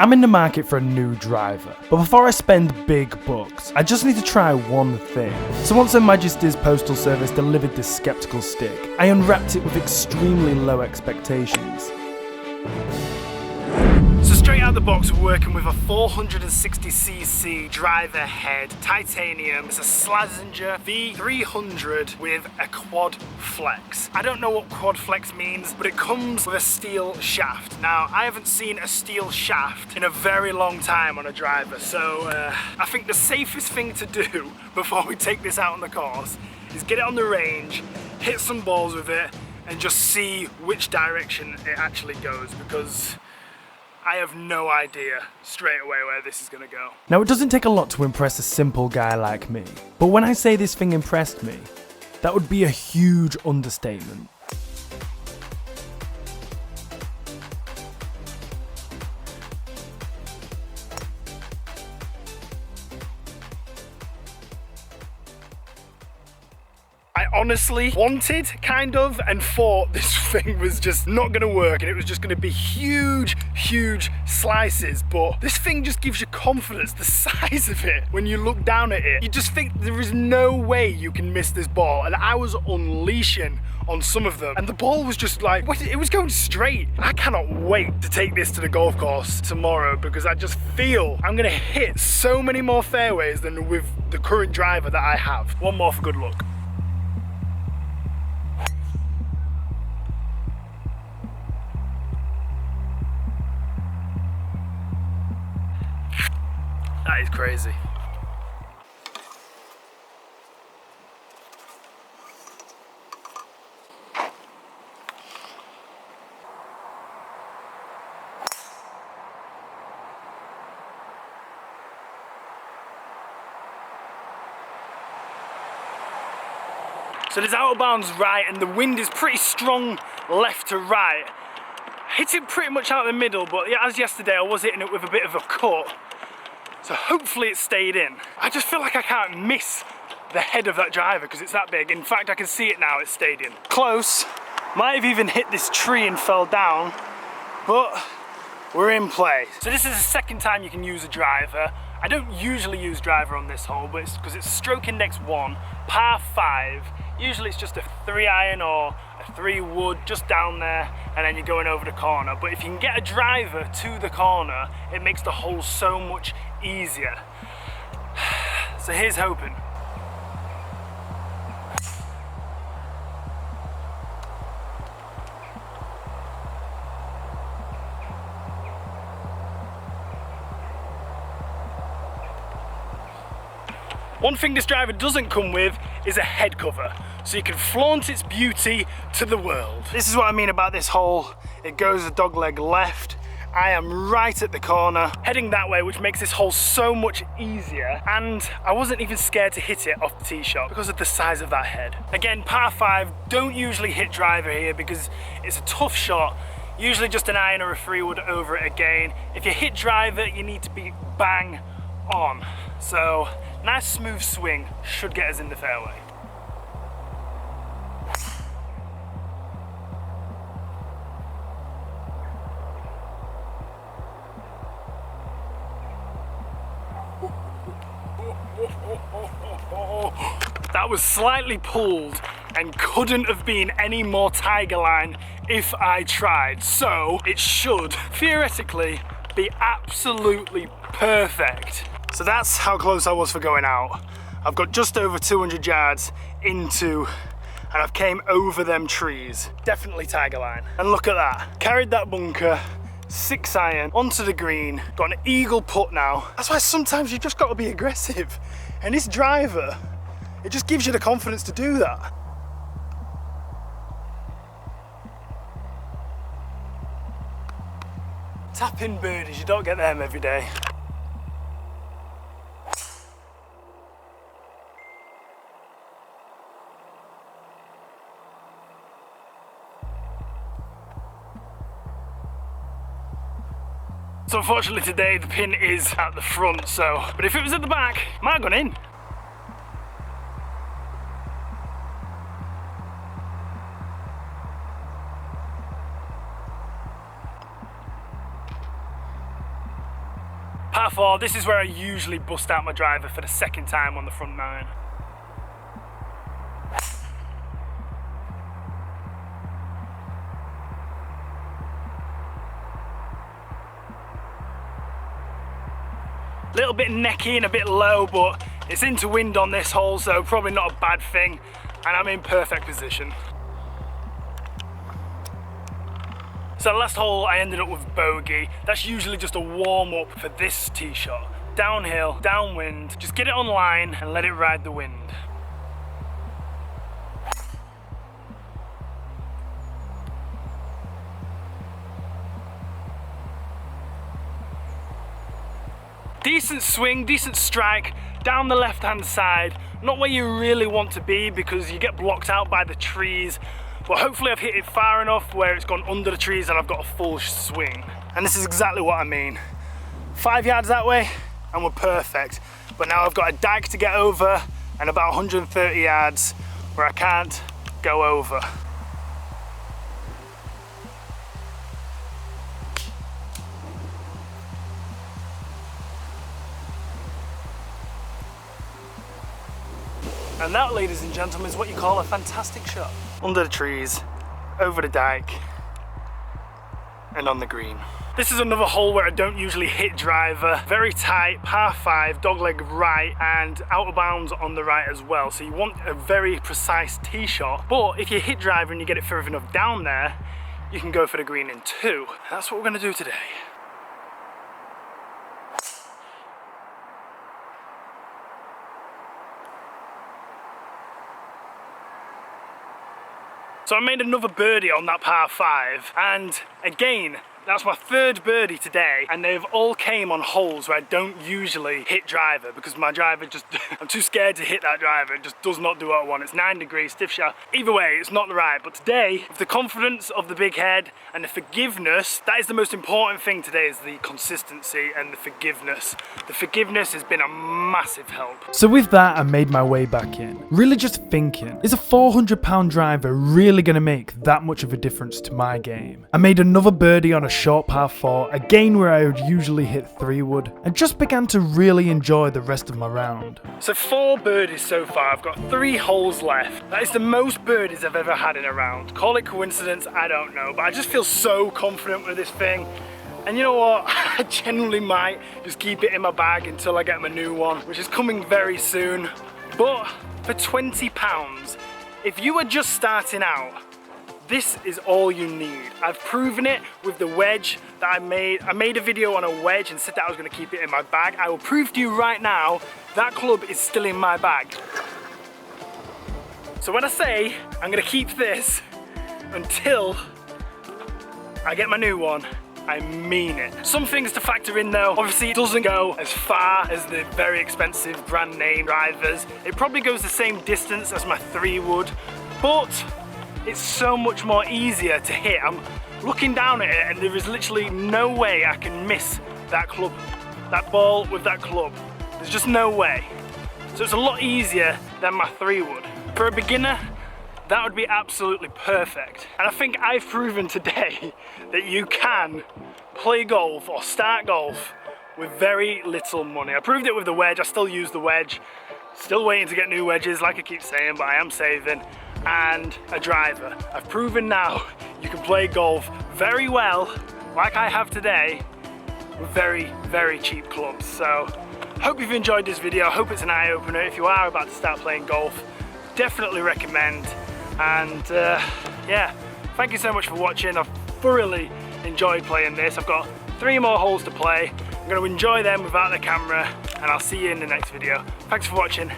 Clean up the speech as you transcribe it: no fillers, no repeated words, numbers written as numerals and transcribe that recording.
I'm in the market for a new driver, but before I spend big bucks, I just need to try one thing. So once Her Majesty's Postal Service delivered this skeptical stick, I unwrapped it with extremely low expectations. So straight out the box, we're working with a 460cc driver head titanium. It's a Slazenger V300 with a quad flex. I don't know what quad flex means, but it comes with a steel shaft. Now, I haven't seen a steel shaft in a very long time on a driver, so I think the safest thing to do before we take this out on the course is get it on the range, hit some balls with it, and just see which direction it actually goes, because I have no idea straight away where this is gonna go. Now, it doesn't take a lot to impress a simple guy like me, but when I say this thing impressed me, that would be a huge understatement. I honestly wanted, kind of, and thought this thing was just not gonna work and it was just gonna be huge slices, but this thing just gives you confidence, the size of it. When you look down at it, you just think there is no way you can miss this ball, and I was unleashing on some of them, and the ball was just like, it was going straight. I cannot wait to take this to the golf course tomorrow, because I just feel I'm gonna hit so many more fairways than with the current driver that I have. One more for good luck. That is crazy. So there's out of bounds right, and the wind is pretty strong left to right. Hit it pretty much out the middle, but yeah, as yesterday I was hitting it with a bit of a cut. So hopefully it stayed in. I just feel like I can't miss the head of that driver because it's that big. In fact, I can see it now, it stayed in. Close, might have even hit this tree and fell down, but we're in play. So this is the second time you can use a driver. I don't usually use driver on this hole, but it's because it's stroke index 1, par 5. Usually it's just a 3-iron or a 3-wood just down there, and then you're going over the corner. But if you can get a driver to the corner, it makes the hole so much easier. So here's hoping. One thing this driver doesn't come with is a head cover, so you can flaunt its beauty to the world. This is what I mean about this hole. It goes a dogleg left. I am right at the corner, heading that way, which makes this hole so much easier. And I wasn't even scared to hit it off the tee shot because of the size of that head. Again, par 5, don't usually hit driver here because it's a tough shot. Usually just an iron or a 3-wood over it again. If you hit driver, you need to be bang on. So, nice smooth swing should get us in the fairway. That was slightly pulled and couldn't have been any more tiger line if I tried. So it should theoretically be absolutely perfect. So that's how close I was for going out. I've got just over 200 yards into, and I've came over them trees. Definitely tiger line. And look at that. Carried that bunker, 6-iron, onto the green. Got an eagle putt now. That's why sometimes you just got to be aggressive. And this driver, it just gives you the confidence to do that. Tap-in birdies, you don't get them every day. So unfortunately today the pin is at the front, but if it was at the back, it might have gone in. Par 4, this is where I usually bust out my driver for the second time on the front nine. Little bit necky and a bit low, but it's into wind on this hole, so probably not a bad thing, and I'm in perfect position. So the last hole I ended up with bogey. That's usually just a warm up for this tee shot. Downhill, downwind, just get it on line and let it ride the wind. Decent swing, decent strike, down the left-hand side. Not where you really want to be because you get blocked out by the trees. But hopefully I've hit it far enough where it's gone under the trees and I've got a full swing. And this is exactly what I mean. 5 yards that way and we're perfect. But now I've got a dike to get over and about 130 yards where I can't go over. And that, ladies and gentlemen, is what you call a fantastic shot. Under the trees, over the dike, and on the green. This is another hole where I don't usually hit driver. Very tight, par 5, dogleg right, and out of bounds on the right as well. So you want a very precise tee shot. But if you hit driver and you get it further enough down there, you can go for the green in 2. That's what we're gonna do today. So I made another birdie on that par 5, and again, that's my 3rd birdie today, and they've all came on holes where I don't usually hit driver because my driver just, I'm too scared to hit that driver. It just does not do what I want. It's 9 degrees, stiff shot. Either way, it's not right. But today, with the confidence of the big head and the forgiveness, that is the most important thing today, is the consistency and the forgiveness. The forgiveness has been a massive help. So with that, I made my way back in. Really just thinking, is a 400-pound driver really going to make that much of a difference to my game? I made another birdie on a short par 4, again where I would usually hit 3-wood, and just began to really enjoy the rest of my round. So 4 birdies so far. I've got 3 holes left. That is the most birdies I've ever had in a round. Call it coincidence, I don't know, but I just feel so confident with this thing. And you know what, I genuinely might just keep it in my bag until I get my new one, which is coming very soon. But for £20, if you are just starting out, this is all you need. I've proven it with the wedge that I made. I made a video on a wedge and said that I was going to keep it in my bag. I will prove to you right now, that club is still in my bag. So when I say I'm going to keep this until I get my new one, I mean it. Some things to factor in though. Obviously it doesn't go as far as the very expensive brand name drivers. It probably goes the same distance as my 3-wood, but it's so much more easier to hit. I'm looking down at it and there is literally no way I can miss that club, that ball with that club. There's just no way. So it's a lot easier than my 3-wood. For a beginner, that would be absolutely perfect. And I think I've proven today that you can play golf or start golf with very little money. I proved it with the wedge. I still use the wedge. Still waiting to get new wedges, like I keep saying, but I am saving. And a driver. I've proven now you can play golf very well, like I have today, with very, very cheap clubs. So, hope you've enjoyed this video. I hope it's an eye-opener. If you are about to start playing golf, definitely recommend. And yeah, thank you so much for watching. I've thoroughly enjoyed playing this. I've got 3 more holes to play. I'm going to enjoy them without the camera, and I'll see you in the next video. Thanks for watching.